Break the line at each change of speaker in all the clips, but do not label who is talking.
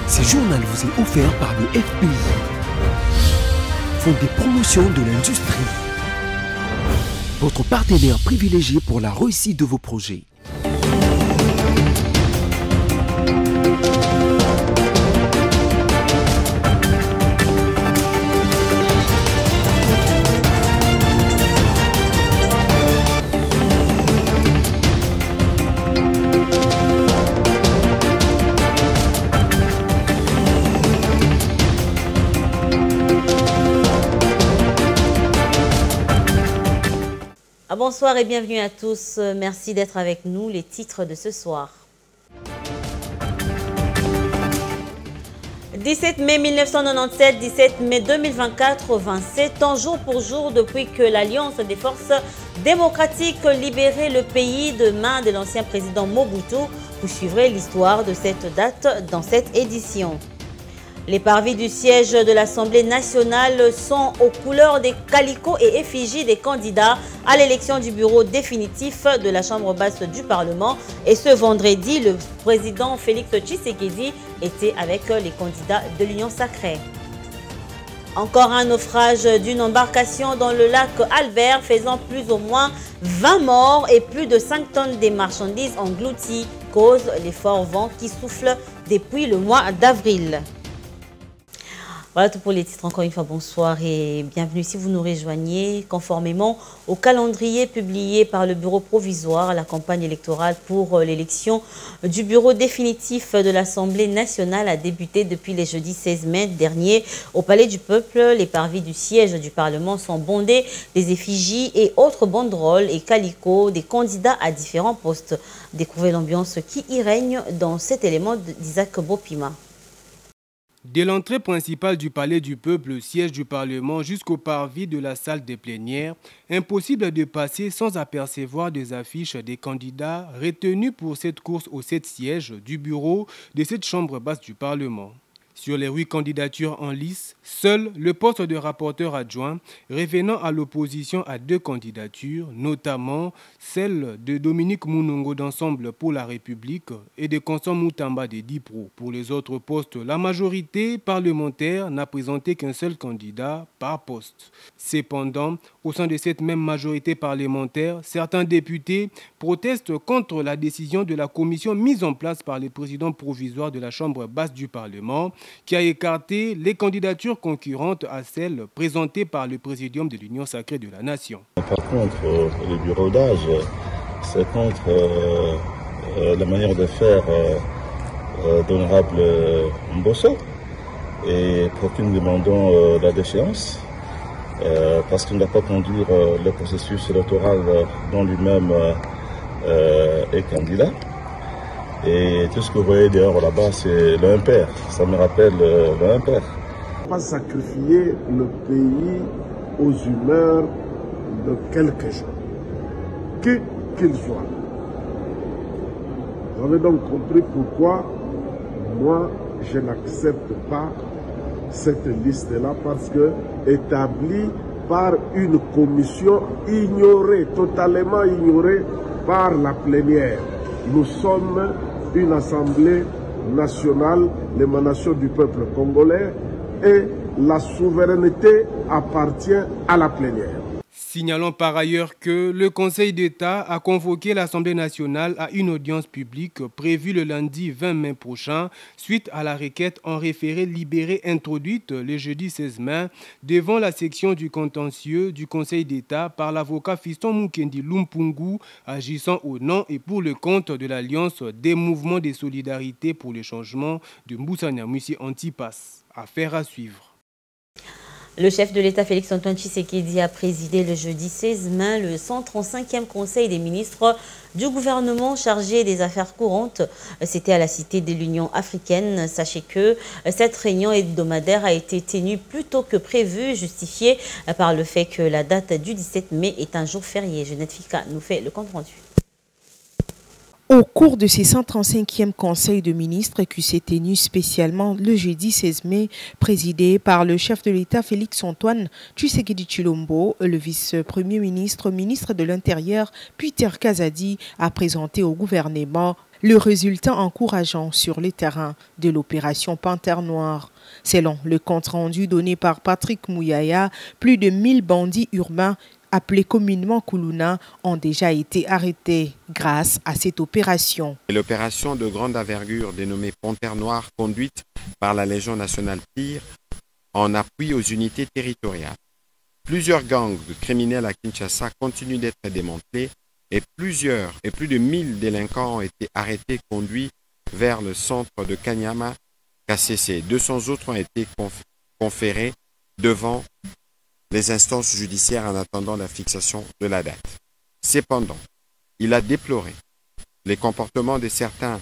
Ce journal vous est offert par le FPI, Fonds des promotions de l'industrie, votre partenaire privilégié pour la réussite de vos projets.
Bonsoir et bienvenue à tous. Merci d'être avec nous. Les titres de ce soir. 17 mai 1997, 17 mai 2024, 27 ans jour pour jour depuis que l'Alliance des forces démocratiques libérait le pays de main de l'ancien président Mobutu. Vous suivrez l'histoire de cette date dans cette édition. Les parvis du siège de l'Assemblée nationale sont aux couleurs des calicots et effigies des candidats à l'élection du bureau définitif de la Chambre basse du Parlement. Et ce vendredi, le président Félix Tshisekedi était avec les candidats de l'Union sacrée. Encore un naufrage d'une embarcation dans le lac Albert faisant plus ou moins 20 morts et plus de 5 tonnes de marchandises englouties cause les forts vents qui soufflent depuis le mois d'avril. Voilà tout pour les titres. Encore une fois, bonsoir et bienvenue si vous nous rejoignez. Conformément au calendrier publié par le bureau provisoire, la campagne électorale pour l'élection du bureau définitif de l'Assemblée nationale a débuté depuis le jeudi 16 mai dernier au Palais du Peuple. Les parvis du siège du Parlement sont bondés des effigies et autres banderoles et calicots des candidats à différents postes. Découvrez l'ambiance qui y règne dans cet élément d'Isaac Bopima.
De l'entrée principale du Palais du Peuple, siège du Parlement, jusqu'au parvis de la salle des plénières, impossible de passer sans apercevoir des affiches des candidats retenus pour cette course aux 7 sièges du bureau de cette chambre basse du Parlement. Sur les 8 candidatures en lice, seul le poste de rapporteur adjoint revenant à l'opposition à 2 candidatures, notamment celle de Dominique Mounongo d'Ensemble pour la République et de Constant Moutamba de Dipro. Pour les autres postes, la majorité parlementaire n'a présenté qu'un seul candidat par poste. Cependant, au sein de cette même majorité parlementaire, certains députés protestent contre la décision de la commission mise en place par le président provisoire de la Chambre basse du Parlement, qui a écarté les candidatures concurrentes à celles présentées par le Présidium de l'Union sacrée de la Nation.
Par contre, le bureau d'âge, c'est contre la manière de faire d'honorable Mbosso, et pour qui nous demandons la déchéance, parce qu'il ne va pas conduire le processus électoral dont lui-même est candidat. Et tout ce que vous voyez dehors là-bas, c'est le impair. Ça me rappelle le impair.
Pas sacrifier le pays aux humeurs de quelques gens, qui qu'ils soient. Vous avez donc compris pourquoi moi, je n'accepte pas cette liste-là, parce que établie par une commission ignorée, totalement ignorée par la plénière. Nous sommes une assemblée nationale, l'émanation du peuple congolais, et la souveraineté appartient à la plénière.
Signalons par ailleurs que le Conseil d'État a convoqué l'Assemblée nationale à une audience publique prévue le lundi 20 mai prochain suite à la requête en référé libéré introduite le jeudi 16 mai devant la section du contentieux du Conseil d'État par l'avocat Fiston Mukendi Lumpungu agissant au nom et pour le compte de l'Alliance des mouvements de solidarité pour le changement de Mbusa Nyamwisi Antipas. Affaire à suivre.
Le chef de l'État Félix Antoine Tshisekedi a présidé le jeudi 16 mai le 135e Conseil des ministres du gouvernement chargé des affaires courantes. C'était à la Cité de l'Union africaine. Sachez que cette réunion hebdomadaire a été tenue plus tôt que prévu, justifiée par le fait que la date du 17 mai est un jour férié. Jeannette Fika nous fait le compte rendu.
Au cours de ces 135e Conseil de ministres qui s'est tenu spécialement le jeudi 16 mai, présidé par le chef de l'État Félix Antoine Tshisekedi Tshilombo, le vice-premier ministre, ministre de l'Intérieur Peter Kazadi a présenté au gouvernement le résultat encourageant sur le terrain de l'opération Panthère Noire. Selon le compte-rendu donné par Patrick Mouyaya, plus de 1000 bandits urbains appelés communément Koulouna ont déjà été arrêtés grâce à cette opération.
L'opération de grande envergure dénommée Panthère Noire, conduite par la Légion nationale Tir, en appui aux unités territoriales. Plusieurs gangs de criminels à Kinshasa continuent d'être démantelés et plus de 1000 délinquants ont été arrêtés et conduits vers le centre de Kanyama, KCC. 200 autres ont été conférés devant les instances judiciaires en attendant la fixation de la date. Cependant, il a déploré les comportements de certains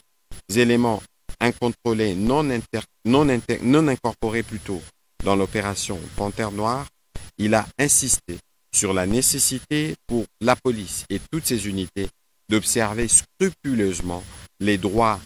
éléments incontrôlés, non incorporés plutôt dans l'opération Panthère Noire. Il a insisté sur la nécessité pour la police et toutes ses unités d'observer scrupuleusement les droits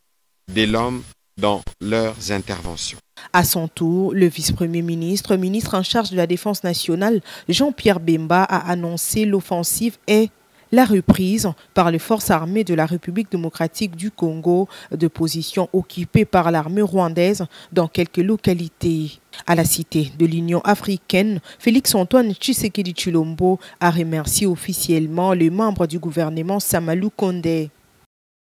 de l'homme dans leurs interventions.
À son tour, le vice-premier ministre, ministre en charge de la Défense nationale, Jean-Pierre Bemba, a annoncé l'offensive et la reprise par les forces armées de la République démocratique du Congo de positions occupées par l'armée rwandaise dans quelques localités. À la cité de l'Union africaine, Félix-Antoine Tshisekedi Tshilombo a remercié officiellement les membres du gouvernement Samalou Kondé.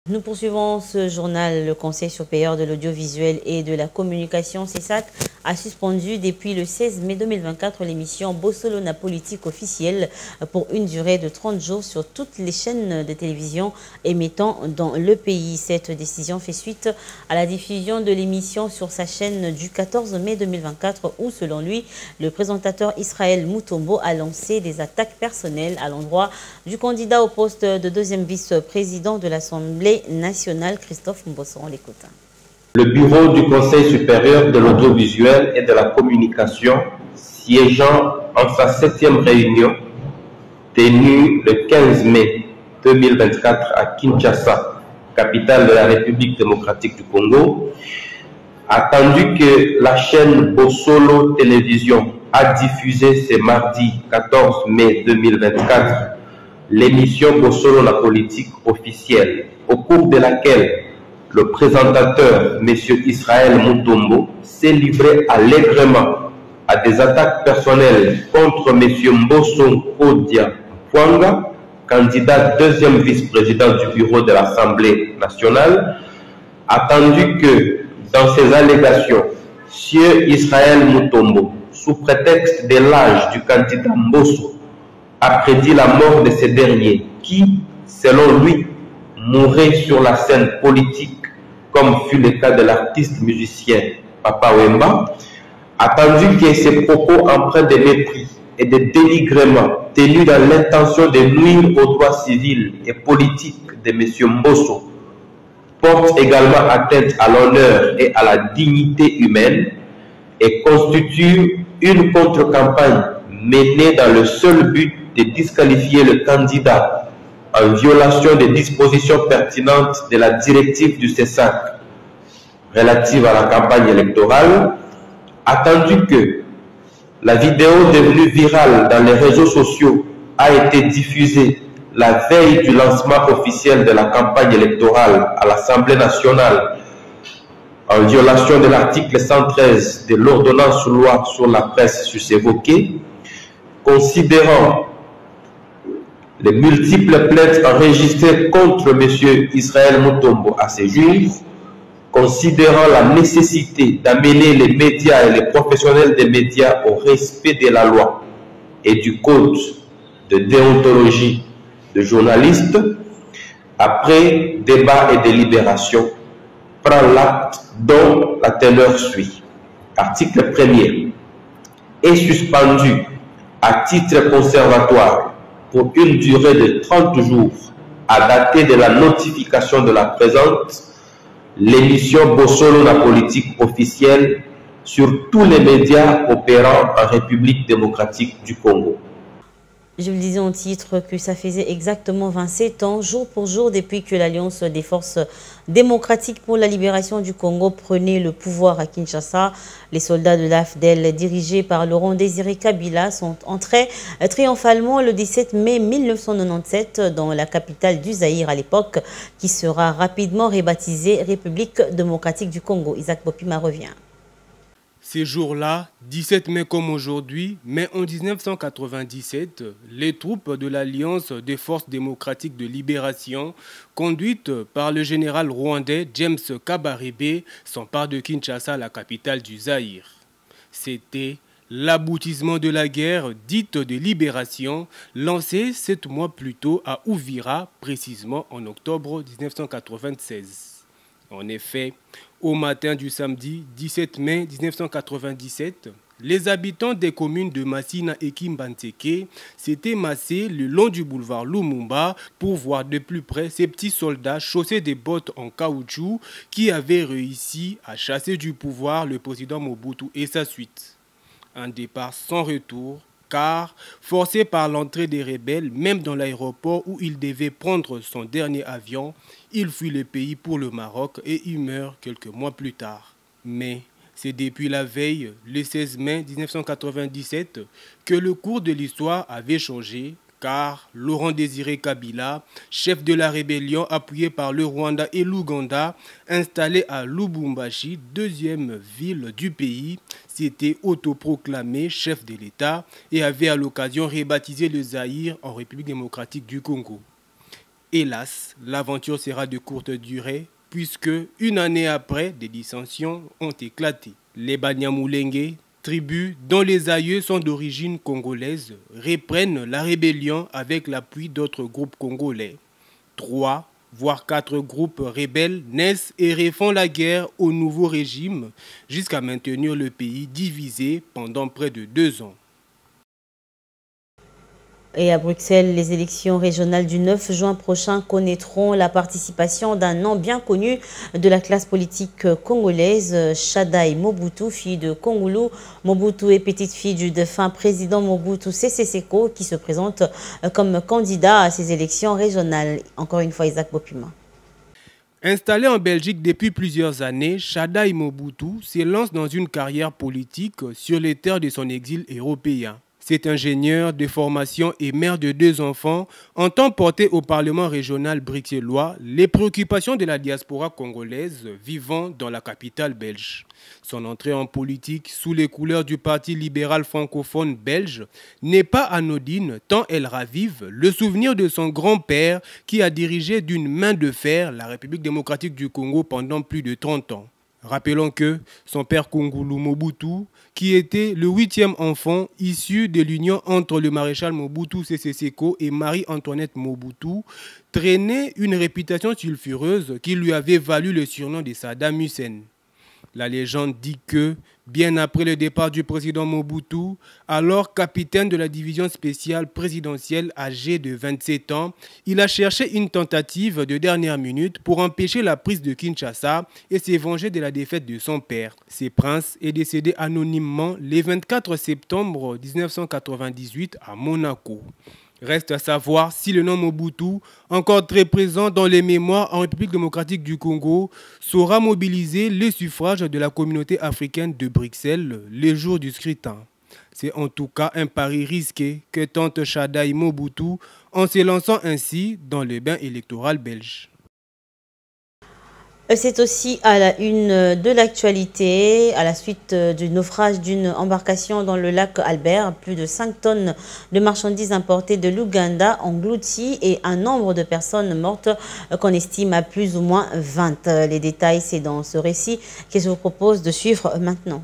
Nous poursuivons ce journal. Le Conseil supérieur de l'audiovisuel et de la communication, CESAC, a suspendu depuis le 16 mai 2024 l'émission Bossolona politique officielle pour une durée de 30 jours sur toutes les chaînes de télévision émettant dans le pays. Cette décision fait suite à la diffusion de l'émission sur sa chaîne du 14 mai 2024 où, selon lui, le présentateur Israël Mutombo a lancé des attaques personnelles à l'endroit du candidat au poste de deuxième vice-président de l'Assemblée nationale, Christophe Mbosso. On l'écoute.
Le bureau du Conseil supérieur de l'audiovisuel et de la communication, siégeant en sa 7e réunion, tenue le 15 mai 2024 à Kinshasa, capitale de la République démocratique du Congo, a attendu que la chaîne Bossolo Télévision a diffusé ce mardi 14 mai 2024 l'émission Bossolo la politique officielle, au cours de laquelle le présentateur, M. Israël Mutombo, s'est livré allègrement à des attaques personnelles contre M. Mbosso Odia Fwanga, candidat deuxième vice-président du bureau de l'Assemblée nationale, attendu que dans ces allégations, M. Israël Mutombo, sous prétexte de l'âge du candidat Mbosso, a prédit la mort de ce dernier qui, selon lui, mourrait sur la scène politique, comme fut le cas de l'artiste musicien Papa Wemba, attendu que ses propos empreints de mépris et de dénigrement tenus dans l'intention de nuire aux droits civils et politiques de M. Mbosso portent également atteinte à l'honneur et à la dignité humaine et constituent une contre-campagne menée dans le seul but de disqualifier le candidat en violation des dispositions pertinentes de la directive du CESAC relative à la campagne électorale, attendu que la vidéo devenue virale dans les réseaux sociaux a été diffusée la veille du lancement officiel de la campagne électorale à l'Assemblée nationale en violation de l'article 113 de l'ordonnance loi sur la presse sus-évoquée, considérant les multiples plaintes enregistrées contre M. Israël Mutombo à ces jours, considérant la nécessité d'amener les médias et les professionnels des médias au respect de la loi et du code de déontologie de journalistes, après débat et délibération, prend l'acte dont la teneur suit. Article 1er. Est suspendu à titre conservatoire pour une durée de 30 jours à dater de la notification de la présente l'émission Bossolo la politique officielle sur tous les médias opérant en République démocratique du Congo.
Je le disais en titre que ça faisait exactement 27 ans, jour pour jour, depuis que l'Alliance des forces démocratiques pour la libération du Congo prenait le pouvoir à Kinshasa. Les soldats de l'AFDEL, dirigés par Laurent Désiré Kabila, sont entrés triomphalement le 17 mai 1997 dans la capitale du Zaïre à l'époque, qui sera rapidement rebaptisée République démocratique du Congo. Isaac Bopima revient.
Ces jours-là, 17 mai comme aujourd'hui, mais en 1997, les troupes de l'Alliance des forces démocratiques de libération, conduites par le général rwandais James Kabarebe, s'emparent de Kinshasa, la capitale du Zaïre. C'était l'aboutissement de la guerre dite de libération, lancée 7 mois plus tôt à Uvira, précisément en octobre 1996. En effet, au matin du samedi 17 mai 1997, les habitants des communes de Massina et Kimbanteke s'étaient massés le long du boulevard Lumumba pour voir de plus près ces petits soldats chaussés des bottes en caoutchouc qui avaient réussi à chasser du pouvoir le président Mobutu et sa suite. Un départ sans retour, car forcé par l'entrée des rebelles, même dans l'aéroport où il devait prendre son dernier avion, il fuit le pays pour le Maroc et y meurt quelques mois plus tard. Mais c'est depuis la veille, le 16 mai 1997, que le cours de l'histoire avait changé, car Laurent Désiré Kabila, chef de la rébellion appuyé par le Rwanda et l'Ouganda, installé à Lubumbashi, deuxième ville du pays, s'était autoproclamé chef de l'État et avait à l'occasion rebaptisé le Zaïre en République démocratique du Congo. Hélas, l'aventure sera de courte durée, puisque une année après, des dissensions ont éclaté. Les Banyamulenge, tribus dont les aïeux sont d'origine congolaise, reprennent la rébellion avec l'appui d'autres groupes congolais. 3, voire 4 groupes rebelles naissent et refont la guerre au nouveau régime jusqu'à maintenir le pays divisé pendant près de 2 ans.
Et à Bruxelles, les élections régionales du 9 juin prochain connaîtront la participation d'un nom bien connu de la classe politique congolaise, Chadaï Mobutu, fille de Kongulu Mobutu et petite fille du défunt président Mobutu Sese Seko, qui se présente comme candidat à ces élections régionales. Encore une fois, Isaac Bopima.
Installé en Belgique depuis plusieurs années, Chadaï Mobutu s'élance dans une carrière politique sur les terres de son exil européen. Cet ingénieur de formation et mère de 2 enfants entend porter au Parlement régional bruxellois les préoccupations de la diaspora congolaise vivant dans la capitale belge. Son entrée en politique sous les couleurs du Parti libéral francophone belge n'est pas anodine tant elle ravive le souvenir de son grand-père qui a dirigé d'une main de fer la République démocratique du Congo pendant plus de 30 ans. Rappelons que son père Kongulu Mobutu, qui était le 8e enfant issu de l'union entre le maréchal Mobutu Sese Seko et Marie-Antoinette Mobutu, traînait une réputation sulfureuse qui lui avait valu le surnom de Saddam Hussein. La légende dit que, bien après le départ du président Mobutu, alors capitaine de la division spéciale présidentielle âgé de 27 ans, il a cherché une tentative de dernière minute pour empêcher la prise de Kinshasa et se venger de la défaite de son père. Ce prince est décédé anonymement le 24 septembre 1998 à Monaco. Reste à savoir si le nom Mobutu, encore très présent dans les mémoires en République démocratique du Congo, saura mobiliser les suffrages de la communauté africaine de Bruxelles les jours du scrutin. C'est en tout cas un pari risqué que tente Chadaï Mobutu en se lançant ainsi dans le bain électoral belge.
C'est aussi à la une de l'actualité, à la suite du naufrage d'une embarcation dans le lac Albert. Plus de 5 tonnes de marchandises importées de l'Ouganda englouties et un nombre de personnes mortes qu'on estime à plus ou moins 20. Les détails, c'est dans ce récit que je vous propose de suivre maintenant.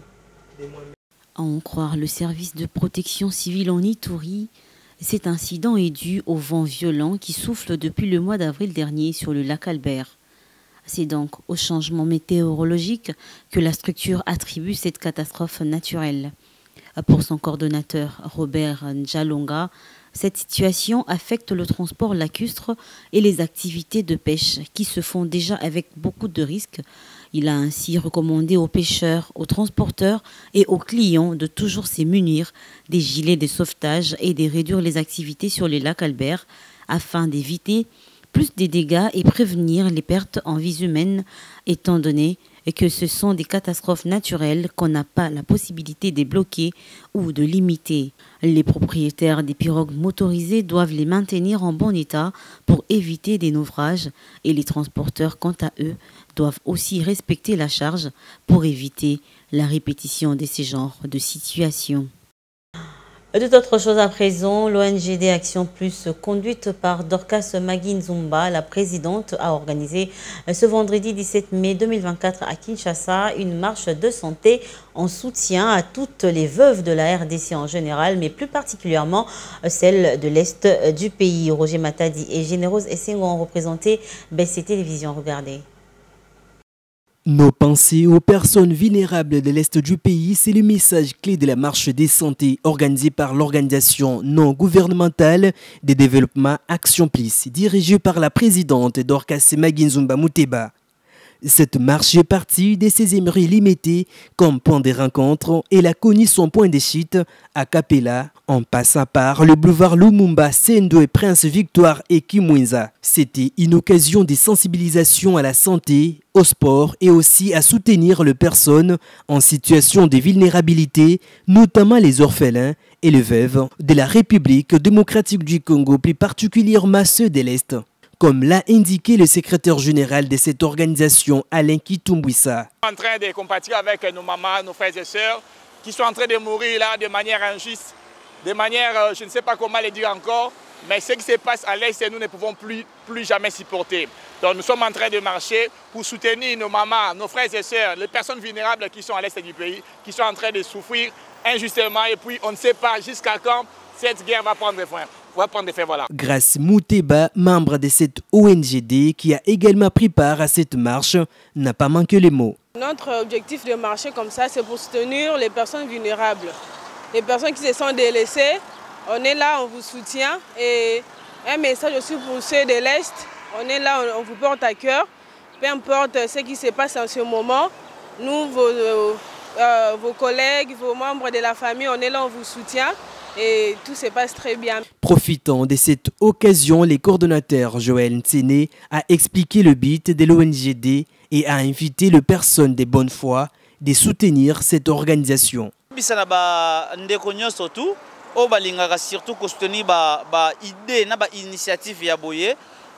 À en croire le service de protection civile en Ituri, cet incident est dû au vent violent qui souffle depuis le mois d'avril dernier sur le lac Albert. C'est donc au changement météorologique que la structure attribue cette catastrophe naturelle. Pour son coordonnateur Robert Njalonga, Cette situation affecte le transport lacustre et les activités de pêche qui se font déjà avec beaucoup de risques. Il a ainsi recommandé aux pêcheurs, aux transporteurs et aux clients de toujours se munir des gilets de sauvetage et de réduire les activités sur les lacs Albert afin d'éviter plus des dégâts et prévenir les pertes en vies humaines, étant donné que ce sont des catastrophes naturelles qu'on n'a pas la possibilité de bloquer ou de limiter. Les propriétaires des pirogues motorisées doivent les maintenir en bon état pour éviter des naufrages et les transporteurs, quant à eux, doivent aussi respecter la charge pour éviter la répétition de ces genres de situations.
Tout autre chose à présent, l'ONGD Action Plus, conduite par Dorcas Maguinzumba, la présidente, a organisé ce vendredi 17 mai 2024 à Kinshasa une marche de santé en soutien à toutes les veuves de la RDC en général, mais plus particulièrement celles de l'Est du pays. Roger Matadi et Généreuse Essengo ont représenté BC Télévision. Regardez.
Nos pensées aux personnes vulnérables de l'Est du pays, c'est le message clé de la marche des santé organisée par l'organisation non gouvernementale de développement Action Plus, dirigée par la présidente Dorcas Maguinzumba Muteba. Cette marche est partie de ses émeries limitées comme point de rencontre et a connu son point de chute à Capella en passant par le boulevard Lumumba, Sendo et Prince Victoire et Kimwenza. C'était une occasion de sensibilisation à la santé, au sport et aussi à soutenir les personnes en situation de vulnérabilité, notamment les orphelins et les veuves de la République démocratique du Congo, plus particulièrement ceux de l'Est, comme l'a indiqué le secrétaire général de cette organisation, Alain Kitumbwissa.
En train de compatir avec nos mamans, nos frères et sœurs, qui sont en train de mourir là de manière injuste, de manière, je ne sais pas comment le dire encore, mais ce qui se passe à l'Est, nous ne pouvons plus jamais supporter. Donc nous sommes en train de marcher pour soutenir nos mamans, nos frères et sœurs, les personnes vulnérables qui sont à l'Est du pays, qui sont en train de souffrir injustement, et puis on ne sait pas jusqu'à quand cette guerre va prendre fin. Voilà.
Grâce Muteba, membre de cette ONGD qui a également pris part à cette marche, n'a pas manqué les mots.
Notre objectif de marcher comme ça, c'est pour soutenir les personnes vulnérables, les personnes qui se sont délaissées. On est là, on vous soutient. Et un message aussi pour ceux de l'Est, on est là, on vous porte à cœur. Peu importe ce qui se passe en ce moment, nous, vos collègues, vos membres de la famille, on est là, on vous soutient. Et tout se passe très bien.
Profitant de cette occasion, les coordonnateurs Joël Ntsene a expliqué le but de l'ONGD et a invité les personnes de bonne foi de soutenir cette organisation.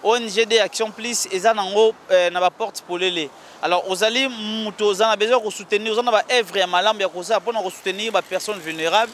ONGD Action Plus et Zanango n'a porte pour les. Alors, aux alliés, nous avons besoin de soutenir, nous avons œuvre à malam pour soutenir les personnes vulnérables.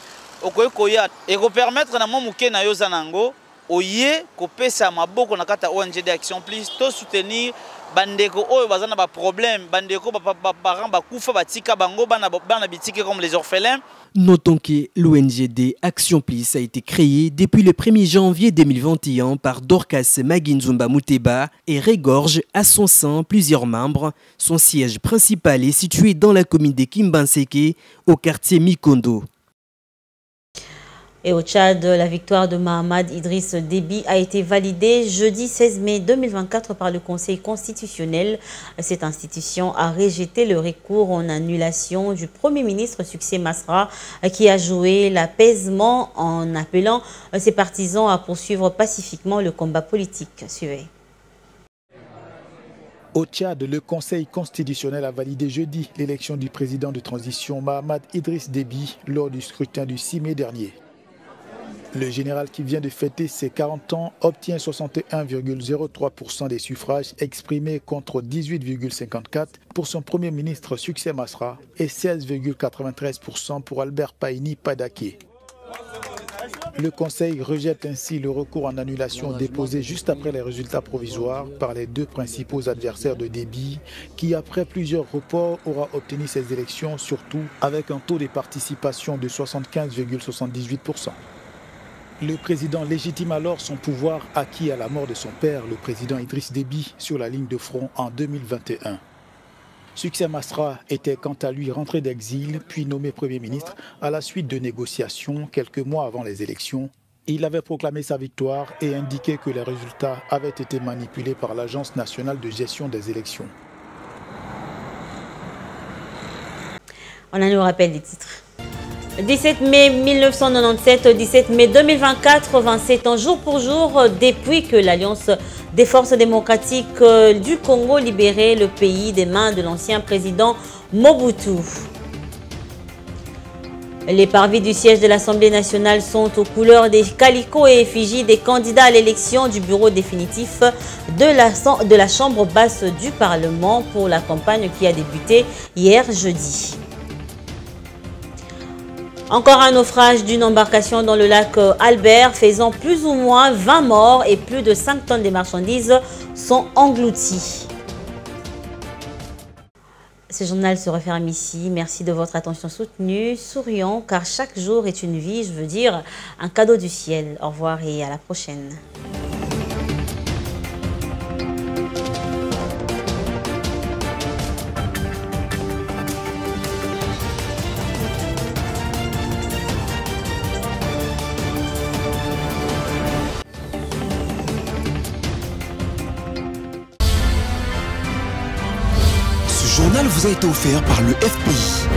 Et pour permettre à mon mouké na yo Zanango, oye ko pesa maboko na kata ONGD Action Plus, to soutenir bandeko oyo bazana ba problème, bandeko ba parents ba kufa ba tika bango bana bitike comme les orphelins.
Notons que l'ONGD Action Plus a été créée depuis le 1er janvier 2021 par Dorcas Maguinzumba Muteba et regorge à son sein plusieurs membres. Son siège principal est situé dans la commune de Kimbanseke, au quartier Mikondo.
Et au Tchad, la victoire de Mahamad Idriss Déby a été validée jeudi 16 mai 2024 par le Conseil constitutionnel. Cette institution a rejeté le recours en annulation du Premier ministre Succès Masra qui a joué l'apaisement en appelant ses partisans à poursuivre pacifiquement le combat politique. Suivez.
Au Tchad, le Conseil constitutionnel a validé jeudi l'élection du président de transition Mahamad Idriss Déby lors du scrutin du 6 mai dernier. Le général qui vient de fêter ses 40 ans obtient 61,03% des suffrages exprimés contre 18,54% pour son premier ministre Succès Masra et 16,93% pour Albert Paini Padaké. Le Conseil rejette ainsi le recours en annulation déposé juste après les résultats provisoires par les deux principaux adversaires de Déby, qui après plusieurs reports aura obtenu ces élections, surtout avec un taux de participation de 75,78%. Le président légitime alors son pouvoir acquis à la mort de son père, le président Idriss Déby, sur la ligne de front en 2021. Succès Masra était quant à lui rentré d'exil, puis nommé Premier ministre à la suite de négociations quelques mois avant les élections. Il avait proclamé sa victoire et indiqué que les résultats avaient été manipulés par l'Agence nationale de gestion des élections.
On a nous rappelle les titres. 17 mai 1997, 17 mai 2024, 27 ans jour pour jour depuis que l'Alliance des forces démocratiques du Congo libérait le pays des mains de l'ancien président Mobutu. Les parvis du siège de l'Assemblée nationale sont aux couleurs des calicots et effigies des candidats à l'élection du bureau définitif de la Chambre basse du Parlement pour la campagne qui a débuté hier jeudi. Encore un naufrage d'une embarcation dans le lac Albert faisant plus ou moins 20 morts et plus de 5 tonnes de marchandises sont englouties. Ce journal se referme ici. Merci de votre attention soutenue. Sourions car chaque jour est une vie, je veux dire, un cadeau du ciel. Au revoir et à la prochaine.
Ce journal vous a été offert par le FPI,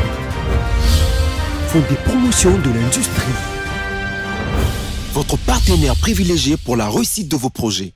Fonds des promotions de l'industrie, votre partenaire privilégié pour la réussite de vos projets.